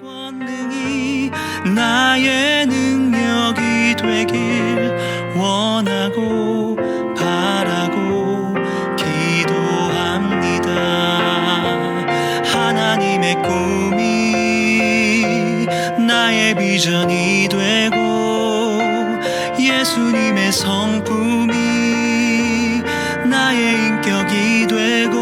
권능이 나의 능력이 되길 원하고 바라고 기도합니다. 하나님의 꿈이 나의 비전이 되고 예수님의 성품이 나의 인격이 되고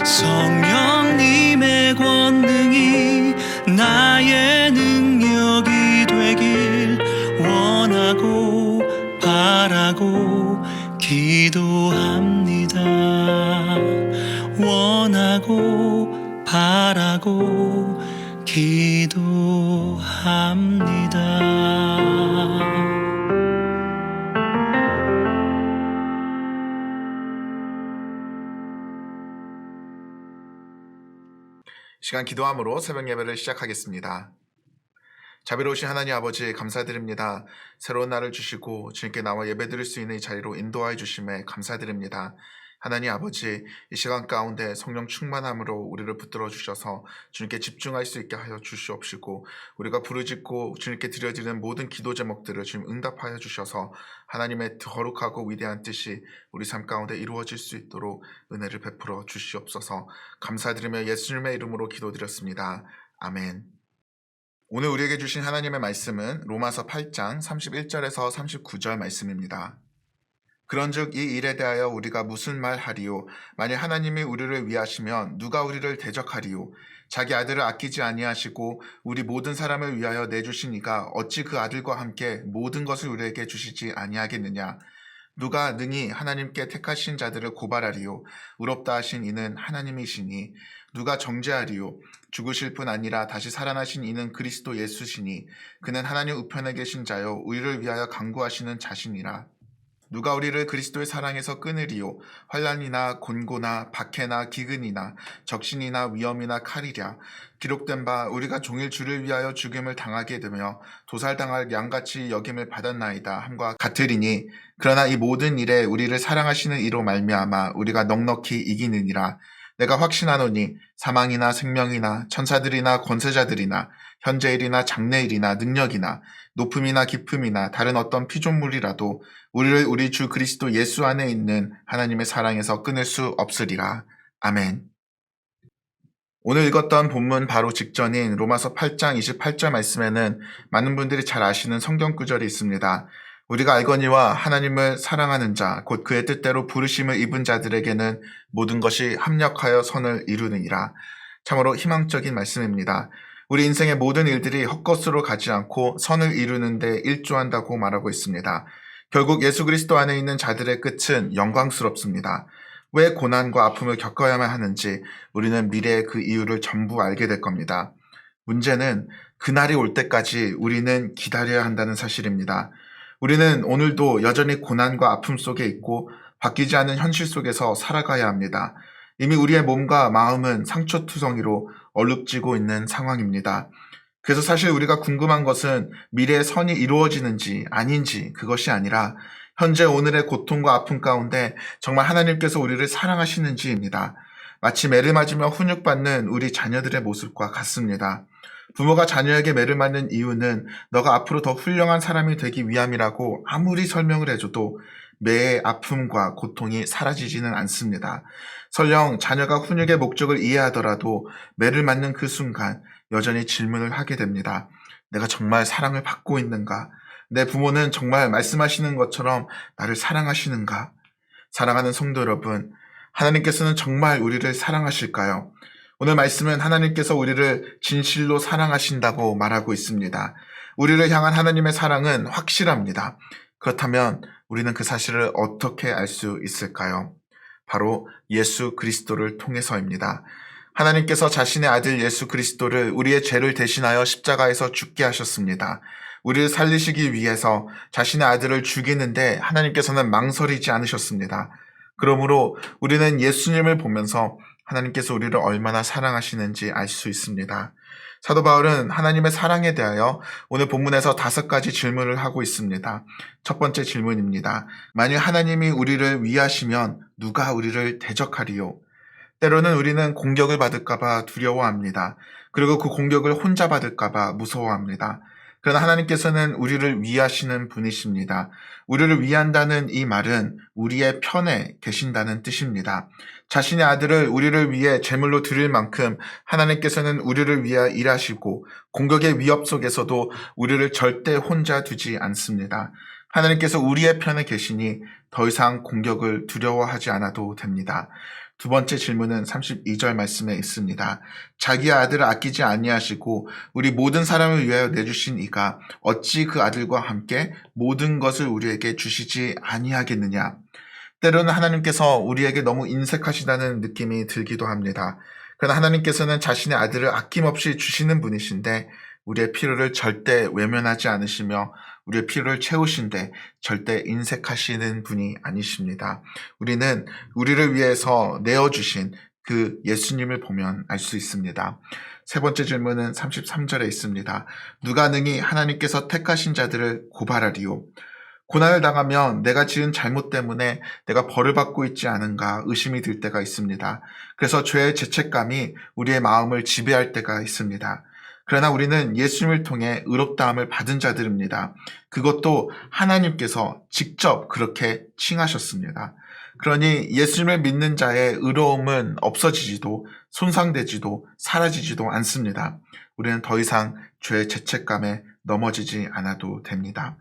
성령님의 권능이 나의 능력이 되길 원하고 바라고 기도합니다. 원하고 바라고 기도합니다. 시간 기도함으로 새벽 예배를 시작하겠습니다. 자비로우신 하나님 아버지 감사드립니다. 새로운 날을 주시고 주님께 나와 예배드릴 수 있는 이 자리로 인도하여 주심에 감사드립니다. 하나님 아버지, 이 시간 가운데 성령 충만함으로 우리를 붙들어 주셔서 주님께 집중할 수 있게 하여 주시옵시고 우리가 부르짖고 주님께 드려지는 모든 기도 제목들을 주님 응답하여 주셔서 하나님의 거룩하고 위대한 뜻이 우리 삶 가운데 이루어질 수 있도록 은혜를 베풀어 주시옵소서. 감사드리며 예수님의 이름으로 기도드렸습니다. 아멘. 오늘 우리에게 주신 하나님의 말씀은 로마서 8장 31절에서 39절 말씀입니다. 그런즉 이 일에 대하여 우리가 무슨 말하리요? 만일 하나님이 우리를 위하시면 누가 우리를 대적하리요? 자기 아들을 아끼지 아니하시고 우리 모든 사람을 위하여 내주신 이가 어찌 그 아들과 함께 모든 것을 우리에게 주시지 아니하겠느냐? 누가 능히 하나님께 택하신 자들을 고발하리요? 의롭다 하신 이는 하나님이시니 누가 정죄하리요? 죽으실 뿐 아니라 다시 살아나신 이는 그리스도 예수시니 그는 하나님 우편에 계신 자요 우리를 위하여 간구하시는 자시니라. 누가 우리를 그리스도의 사랑에서 끊으리요? 환난이나 곤고나 박해나 기근이나 적신이나 위험이나 칼이랴. 기록된 바 우리가 종일 주를 위하여 죽임을 당하게 되며 도살당할 양같이 여김을 받았나이다 함과 같으리니 그러나 이 모든 일에 우리를 사랑하시는 이로 말미암아 우리가 넉넉히 이기느니라. 내가 확신하노니 사망이나 생명이나 천사들이나 권세자들이나 현재일이나 장래일이나 능력이나 높음이나 깊음이나 다른 어떤 피조물이라도 우리를 우리 주 그리스도 예수 안에 있는 하나님의 사랑에서 끊을 수 없으리라. 아멘. 오늘 읽었던 본문 바로 직전인 로마서 8장 28절 말씀에는 많은 분들이 잘 아시는 성경 구절이 있습니다. 우리가 알거니와 하나님을 사랑하는 자, 곧 그의 뜻대로 부르심을 입은 자들에게는 모든 것이 합력하여 선을 이루느니라. 참으로 희망적인 말씀입니다. 우리 인생의 모든 일들이 헛것으로 가지 않고 선을 이루는 데 일조한다고 말하고 있습니다. 결국 예수 그리스도 안에 있는 자들의 끝은 영광스럽습니다. 왜 고난과 아픔을 겪어야만 하는지 우리는 미래의 그 이유를 전부 알게 될 겁니다. 문제는 그날이 올 때까지 우리는 기다려야 한다는 사실입니다. 우리는 오늘도 여전히 고난과 아픔 속에 있고 바뀌지 않는 현실 속에서 살아가야 합니다. 이미 우리의 몸과 마음은 상처투성이로 얼룩지고 있는 상황입니다. 그래서 사실 우리가 궁금한 것은 미래의 선이 이루어지는지 아닌지 그것이 아니라 현재 오늘의 고통과 아픔 가운데 정말 하나님께서 우리를 사랑하시는지입니다. 마치 매를 맞으며 훈육받는 우리 자녀들의 모습과 같습니다. 부모가 자녀에게 매를 맞는 이유는 너가 앞으로 더 훌륭한 사람이 되기 위함이라고 아무리 설명을 해줘도 매의 아픔과 고통이 사라지지는 않습니다. 설령 자녀가 훈육의 목적을 이해하더라도 매를 맞는 그 순간 여전히 질문을 하게 됩니다. 내가 정말 사랑을 받고 있는가? 내 부모는 정말 말씀하시는 것처럼 나를 사랑하시는가? 사랑하는 성도 여러분, 하나님께서는 정말 우리를 사랑하실까요? 오늘 말씀은 하나님께서 우리를 진실로 사랑하신다고 말하고 있습니다. 우리를 향한 하나님의 사랑은 확실합니다. 그렇다면 우리는 그 사실을 어떻게 알 수 있을까요? 바로 예수 그리스도를 통해서입니다. 하나님께서 자신의 아들 예수 그리스도를 우리의 죄를 대신하여 십자가에서 죽게 하셨습니다. 우리를 살리시기 위해서 자신의 아들을 죽이는데 하나님께서는 망설이지 않으셨습니다. 그러므로 우리는 예수님을 보면서 하나님께서 우리를 얼마나 사랑하시는지 알 수 있습니다. 사도 바울은 하나님의 사랑에 대하여 오늘 본문에서 5가지 질문을 하고 있습니다. 첫 번째 질문입니다. 만일 하나님이 우리를 위하시면 누가 우리를 대적하리요? 때로는 우리는 공격을 받을까봐 두려워합니다. 그리고 그 공격을 혼자 받을까봐 무서워합니다. 그러나 하나님께서는 우리를 위하시는 분이십니다. 우리를 위한다는 이 말은 우리의 편에 계신다는 뜻입니다. 자신의 아들을 우리를 위해 제물로 드릴 만큼 하나님께서는 우리를 위해 일하시고 공격의 위협 속에서도 우리를 절대 혼자 두지 않습니다. 하나님께서 우리의 편에 계시니 더 이상 공격을 두려워하지 않아도 됩니다. 두 번째 질문은 32절 말씀에 있습니다. 자기 아들을 아끼지 아니하시고 우리 모든 사람을 위하여 내주신 이가 어찌 그 아들과 함께 모든 것을 우리에게 주시지 아니하겠느냐. 때로는 하나님께서 우리에게 너무 인색하시다는 느낌이 들기도 합니다. 그러나 하나님께서는 자신의 아들을 아낌없이 주시는 분이신데 우리의 필요를 절대 외면하지 않으시며 우리의 필요를 채우신데 절대 인색하시는 분이 아니십니다. 우리는 우리를 위해서 내어주신 그 예수님을 보면 알 수 있습니다. 세 번째 질문은 33절에 있습니다. 누가 능히 하나님께서 택하신 자들을 고발하리요? 고난을 당하면 내가 지은 잘못 때문에 내가 벌을 받고 있지 않은가 의심이 들 때가 있습니다. 그래서 죄의 죄책감이 우리의 마음을 지배할 때가 있습니다. 그러나 우리는 예수님을 통해 의롭다함을 받은 자들입니다. 그것도 하나님께서 직접 그렇게 칭하셨습니다. 그러니 예수님을 믿는 자의 의로움은 없어지지도 손상되지도 사라지지도 않습니다. 우리는 더 이상 죄의 죄책감에 넘어지지 않아도 됩니다.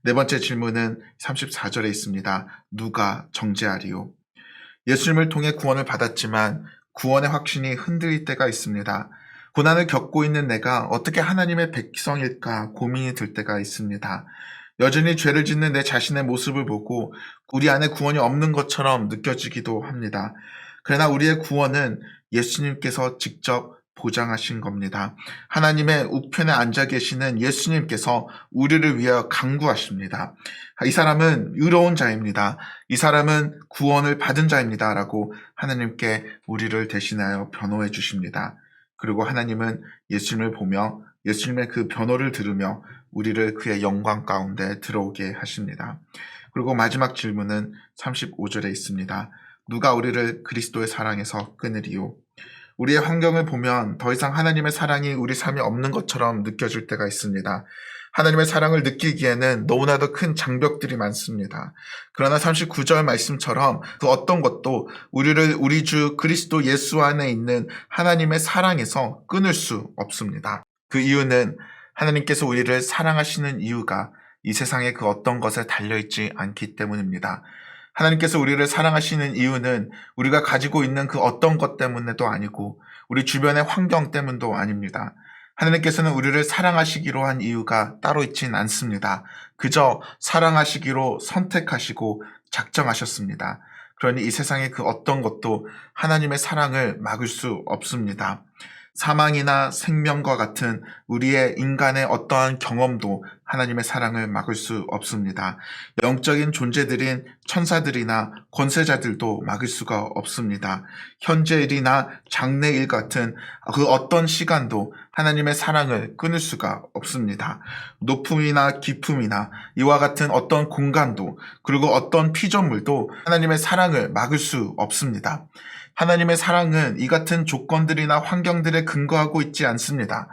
네 번째 질문은 34절에 있습니다. 누가 정죄하리요? 예수님을 통해 구원을 받았지만 구원의 확신이 흔들릴 때가 있습니다. 고난을 겪고 있는 내가 어떻게 하나님의 백성일까 고민이 들 때가 있습니다. 여전히 죄를 짓는 내 자신의 모습을 보고 우리 안에 구원이 없는 것처럼 느껴지기도 합니다. 그러나 우리의 구원은 예수님께서 직접 보장하신 겁니다. 하나님의 우편에 앉아 계시는 예수님께서 우리를 위하여 간구하십니다. 이 사람은 의로운 자입니다. 이 사람은 구원을 받은 자입니다. 라고 하나님께 우리를 대신하여 변호해 주십니다. 그리고 하나님은 예수님을 보며 예수님의 그 변호를 들으며 우리를 그의 영광 가운데 들어오게 하십니다. 그리고 마지막 질문은 35절에 있습니다. 누가 우리를 그리스도의 사랑에서 끊으리요? 우리의 환경을 보면 더 이상 하나님의 사랑이 우리 삶에 없는 것처럼 느껴질 때가 있습니다. 하나님의 사랑을 느끼기에는 너무나도 큰 장벽들이 많습니다. 그러나 39절 말씀처럼 그 어떤 것도 우리를 우리 주 그리스도 예수 안에 있는 하나님의 사랑에서 끊을 수 없습니다. 그 이유는 하나님께서 우리를 사랑하시는 이유가 이 세상의 그 어떤 것에 달려있지 않기 때문입니다. 하나님께서 우리를 사랑하시는 이유는 우리가 가지고 있는 그 어떤 것 때문에도 아니고 우리 주변의 환경 때문도 아닙니다. 하나님께서는 우리를 사랑하시기로 한 이유가 따로 있진 않습니다. 그저 사랑하시기로 선택하시고 작정하셨습니다. 그러니 이 세상의 그 어떤 것도 하나님의 사랑을 막을 수 없습니다. 사망이나 생명과 같은 우리의 인간의 어떠한 경험도 하나님의 사랑을 막을 수 없습니다. 영적인 존재들인 천사들이나 권세자들도 막을 수가 없습니다. 현재일이나 장래일 같은 그 어떤 시간도 하나님의 사랑을 끊을 수가 없습니다. 높음이나 깊음이나 이와 같은 어떤 공간도 그리고 어떤 피조물도 하나님의 사랑을 막을 수 없습니다. 하나님의 사랑은 이 같은 조건들이나 환경들에 근거하고 있지 않습니다.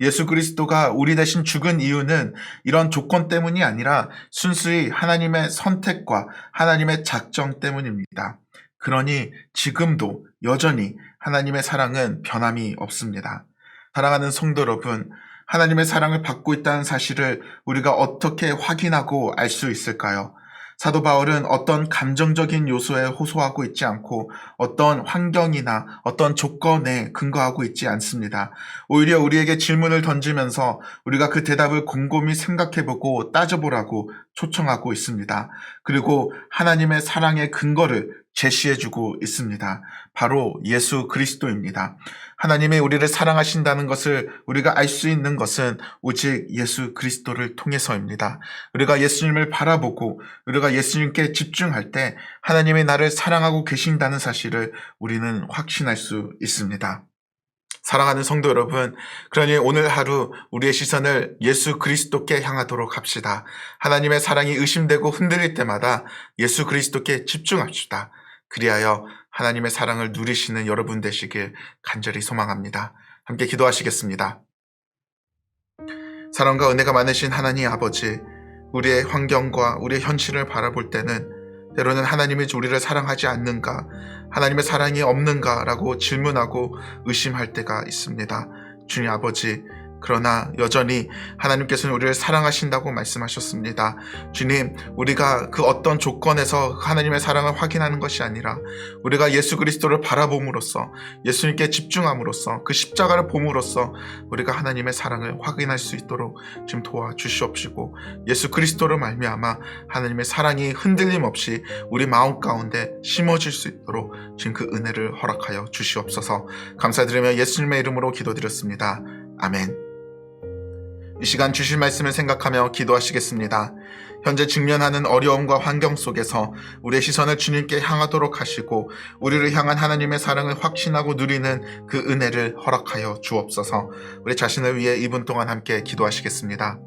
예수 그리스도가 우리 대신 죽은 이유는 이런 조건 때문이 아니라 순수히 하나님의 선택과 하나님의 작정 때문입니다. 그러니 지금도 여전히 하나님의 사랑은 변함이 없습니다. 사랑하는 성도 여러분, 하나님의 사랑을 받고 있다는 사실을 우리가 어떻게 확인하고 알 수 있을까요? 사도 바울은 어떤 감정적인 요소에 호소하고 있지 않고 어떤 환경이나 어떤 조건에 근거하고 있지 않습니다. 오히려 우리에게 질문을 던지면서 우리가 그 대답을 곰곰이 생각해보고 따져보라고 초청하고 있습니다. 그리고 하나님의 사랑의 근거를 제시해주고 있습니다. 바로 예수 그리스도입니다. 하나님이 우리를 사랑하신다는 것을 우리가 알 수 있는 것은 오직 예수 그리스도를 통해서입니다. 우리가 예수님을 바라보고 우리가 예수님께 집중할 때 하나님이 나를 사랑하고 계신다는 사실을 우리는 확신할 수 있습니다. 사랑하는 성도 여러분, 그러니 오늘 하루 우리의 시선을 예수 그리스도께 향하도록 합시다. 하나님의 사랑이 의심되고 흔들릴 때마다 예수 그리스도께 집중합시다. 그리하여 하나님의 사랑을 누리시는 여러분 되시길 간절히 소망합니다. 함께 기도하시겠습니다. 사랑과 은혜가 많으신 하나님 아버지, 우리의 환경과 우리의 현실을 바라볼 때는 때로는 하나님이 우리를 사랑하지 않는가, 하나님의 사랑이 없는가라고 질문하고 의심할 때가 있습니다. 주님 아버지, 그러나 여전히 하나님께서는 우리를 사랑하신다고 말씀하셨습니다. 주님, 우리가 그 어떤 조건에서 하나님의 사랑을 확인하는 것이 아니라 우리가 예수 그리스도를 바라봄으로써, 예수님께 집중함으로써, 그 십자가를 봄으로써 우리가 하나님의 사랑을 확인할 수 있도록 지금 도와주시옵시고, 예수 그리스도를 말미암아 하나님의 사랑이 흔들림 없이 우리 마음 가운데 심어질 수 있도록 지금 그 은혜를 허락하여 주시옵소서. 감사드리며 예수님의 이름으로 기도드렸습니다. 아멘. 이 시간 주실 말씀을 생각하며 기도하시겠습니다. 현재 직면하는 어려움과 환경 속에서 우리의 시선을 주님께 향하도록 하시고 우리를 향한 하나님의 사랑을 확신하고 누리는 그 은혜를 허락하여 주옵소서. 우리 자신을 위해 2분 동안 함께 기도하시겠습니다.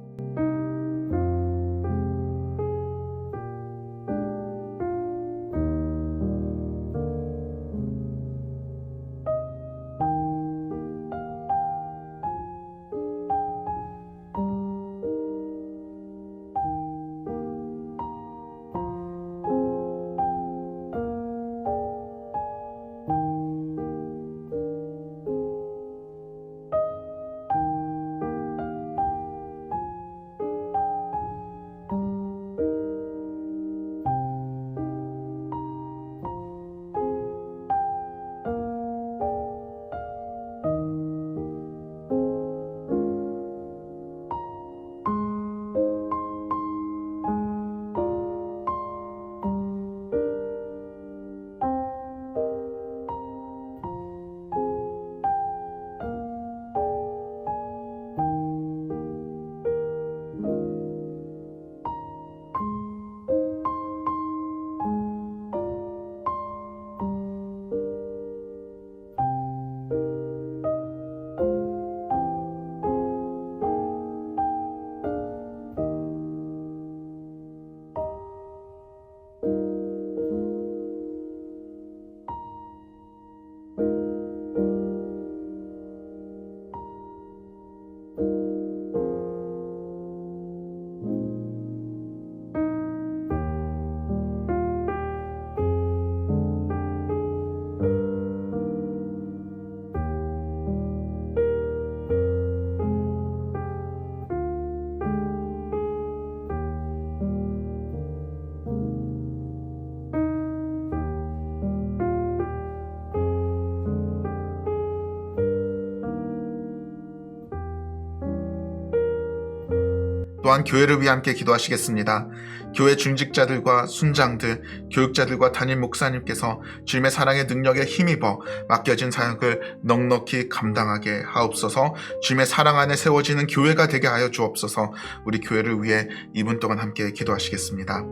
또한 교회를 위해 함께 기도하시겠습니다. 교회 중직자들과 순장들, 교육자들과 담임 목사님께서 주님의 사랑의 능력에 힘입어 맡겨진 사역을 넉넉히 감당하게 하옵소서. 주님의 사랑 안에 세워지는 교회가 되게 하여 주옵소서. 우리 교회를 위해 2분 동안 함께 기도하시겠습니다.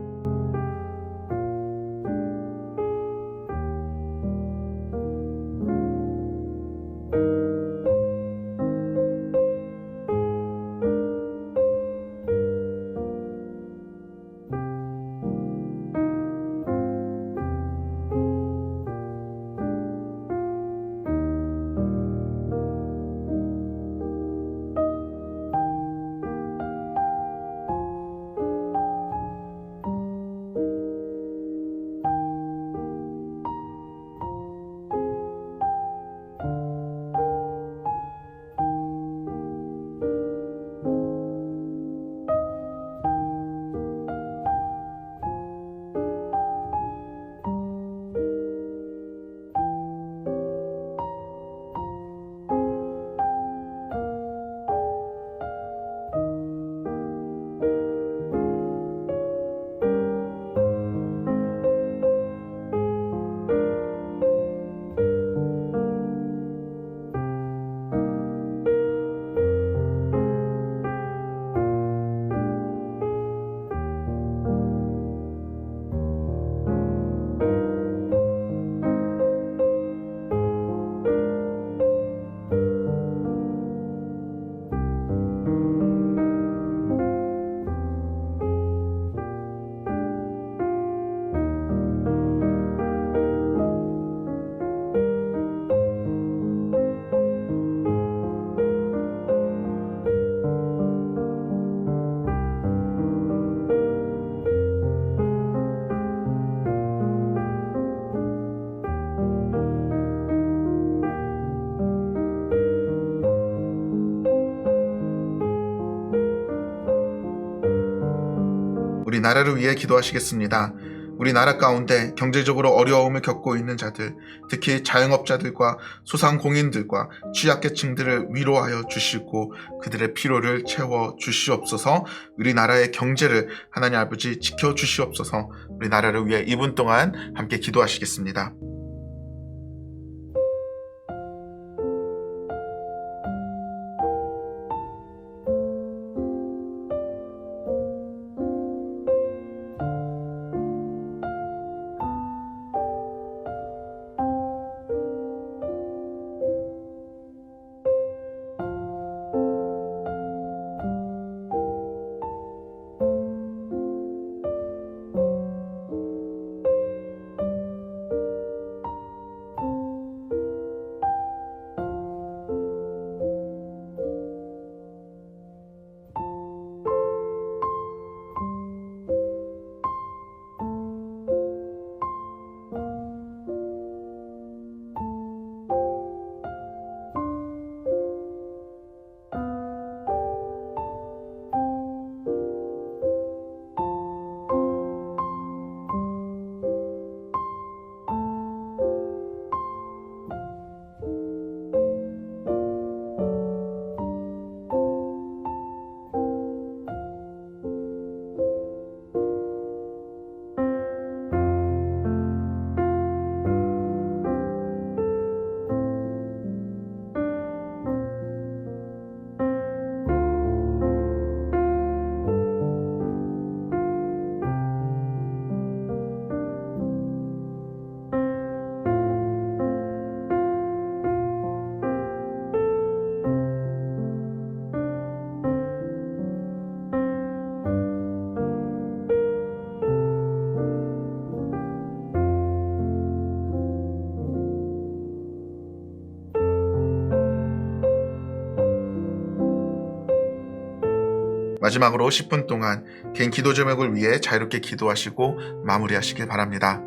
우리나라를 위해 기도하시겠습니다. 우리나라 가운데 경제적으로 어려움을 겪고 있는 자들, 특히 자영업자들과 소상공인들과 취약계층들을 위로하여 주시고 그들의 필요를 채워 주시옵소서. 우리나라의 경제를 하나님 아버지 지켜 주시옵소서. 우리나라를 위해 2분 동안 함께 기도하시겠습니다. 마지막으로 10분 동안 개인 기도 제목을 위해 자유롭게 기도하시고 마무리하시길 바랍니다.